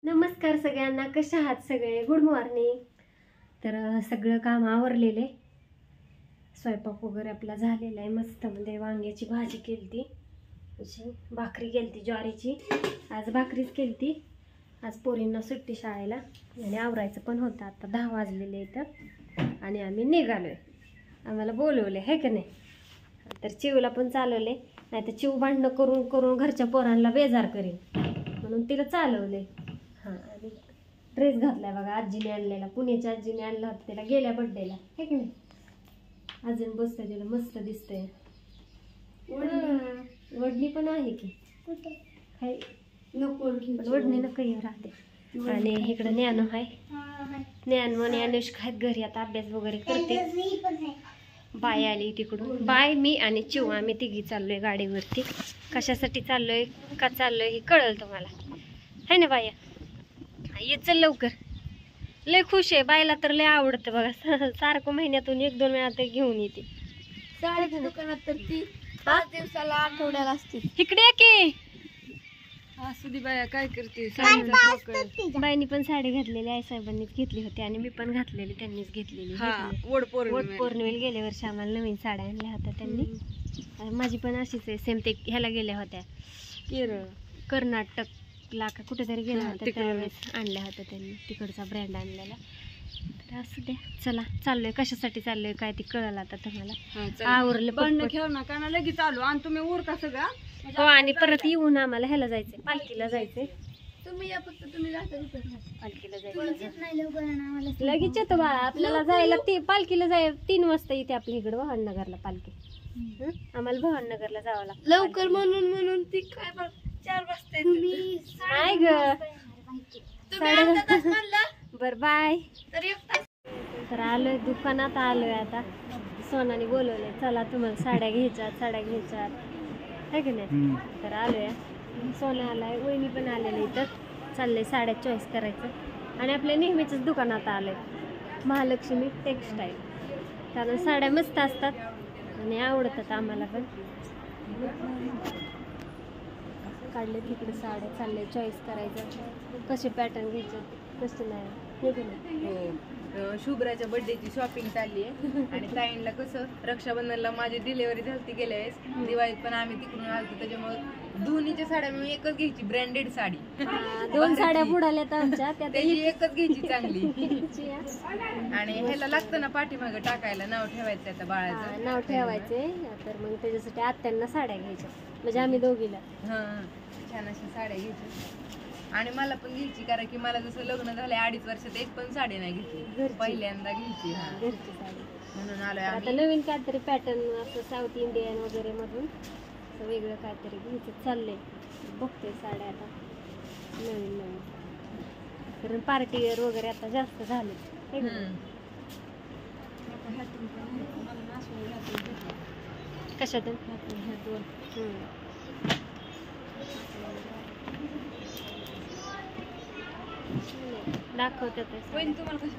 नमस्कार सगळ्यांना, कशा आहात सगळे? Good morning. तर सगळं काम आवरलेले, स्वयंपाक वगैरे आपला झालेला आहे. मस्त मध्ये वांग्याची भाजी केलती, भाकरी केलती ज्वारीची. आज भाकरीच केलती. आज पोरींना सुट्टी शाळेला आणि आवरायचं पण होतं. आता 10 वाजलेले इथं आणि आम्ही निघालोय. आम्हाला बोलवले आहे का नाही. तर चिवला पण चालवले, नाही तर चिव भांडणं करून करून घरच्या पोरांना बेजार करेल म्हणून तिला चालवले. हां, आणि ड्रेस घातलाय बघा, आजीने आणलेला. पुण्याच्या आजीने आणला होता त्याला गेल्या बड्डेला, हे की नाही. अजून बसतंय तिला, मस्त दिसतंय. वडणी पण आहे की काय नको, वडणी नको राहते. आणि इकडं ज्ञानू आहे, ज्ञानू आणि अनुष्का आहेत घरी, आता अभ्यास वगैरे करते. बाय आली तिकडून. बाय, मी आणि चिव आम्ही तिघी चाललोय गाडीवरती. कशासाठी चाललोय, का चाललोय हे कळलं तुम्हाला, है ना बाया? ये चल लवकर. लय खुश आहे बायला, तर लय आवडतं बघा. सारखं महिन्यातून 1-2 वेळा तर घेऊन येते. साड्याच्या दुकानात तर ती 5 दिवसाला आठवड्याला असते. इकडे की असू दे बाया, काय करते? बाईनी पण साडी घातलेली, आई साहेबांनीच घेतली होती आणि मी पण घातलेली, त्यांनीच घेतलेली. वट पौर्णिमेला गेल्या वर्षी आम्हाला नवीन साड्या आणल्या होत्या त्यांनी. माझी पण अशीच आहे सेम. ते ह्याला गेल्या होत्या केरळ, कर्नाटकला का कुठेतरी गेल्या होत्या, त्यावेळेस आणल्या होत्या त्यांनी, तिकडचा ब्रँड आणलेला. तर असू द्या, चला चाललोय. कशासाठी चाललोय काय ते कळलं आता तुम्हाला. आवरलं पण ठेव नका ना, लगेच चालू. आणि तुम्ही उरका सगळा. हो, आणि परत येऊन आम्हाला ह्याला जायचंय, पालखीला जायचंय. तुम्ही या, फक्त तुम्ही जाता पालखीला जायचं लगेच येतो बाळा. आपल्याला जायला पालखीला जाय 3 वाजता येते आपल्या इकडं भवाननगरला पालखी. आम्हाला भवाननगरला जावं लागतं लवकर म्हणून ती काय 4 वाजता नाही ग. बर बाय. तर आलोय दुकानात, आलोय आता. सोनाने बोलवलंय, चला तुम्हाला साड्या घ्यायच्यात है की नाही. तर आलोय, सोना आलाय, वहिनी पण आलेले इथं. चाललंय साड्या चॉईस करायचं. आणि आपल्या नेहमीच दुकानात आलोय, महालक्ष्मी टेक्स्टाईल. कारण साड्या मस्त असतात आणि आवडतात आम्हाला पण. काढले तिकडे साड्या, चालले चॉईस करायचं, कसे पॅटर्न घ्यायचं कसं नाही, हे की नाही. शुभ्राच्या बर्थडेची शॉपिंग चालली आहे. आणि ताईंला कसं रक्षाबंधनला माझी डिलिव्हरी झाली गेल्या वेळेस, दिवाळीत पण आम्ही तिकडून आलतो, त्याच्यामुळे दोन्हीच्या साड्या मी एकच घ्यायची, ब्रँडेड साडी. 2 साड्या बुडाल्यात आमच्या, त्याची एकच घ्यायची चांगली. आणि ह्याला लागतं ना पाठीमागं टाकायला, नाव ठेवायचं त्याचं बाळाचं, नाव ठेवायचे. तर मग त्याच्यासाठी आत्यांना साड्या घ्यायच्या, म्हणजे आम्ही दोघीला. छान अशा साड्या घ्यायच्या. आणि मला पण घ्यायची, कारण की मला जसं लग्न झालं 2.5 वर्षात एक पण साडी नाही घेतली, पहिल्यांदा घ्यायची. घरची साडी म्हणून आलोय आता. नवीन काहीतरी पॅटर्न असं साऊथ इंडियन वगैरे मधून असं वेगळं काहीतरी घ्यायचं चाललंय. बघते साड्या आता नवीन, कारण पार्टी वेअर वगैरे आता जास्त झाले. कशातून दाखवतात तुम्हाला कशी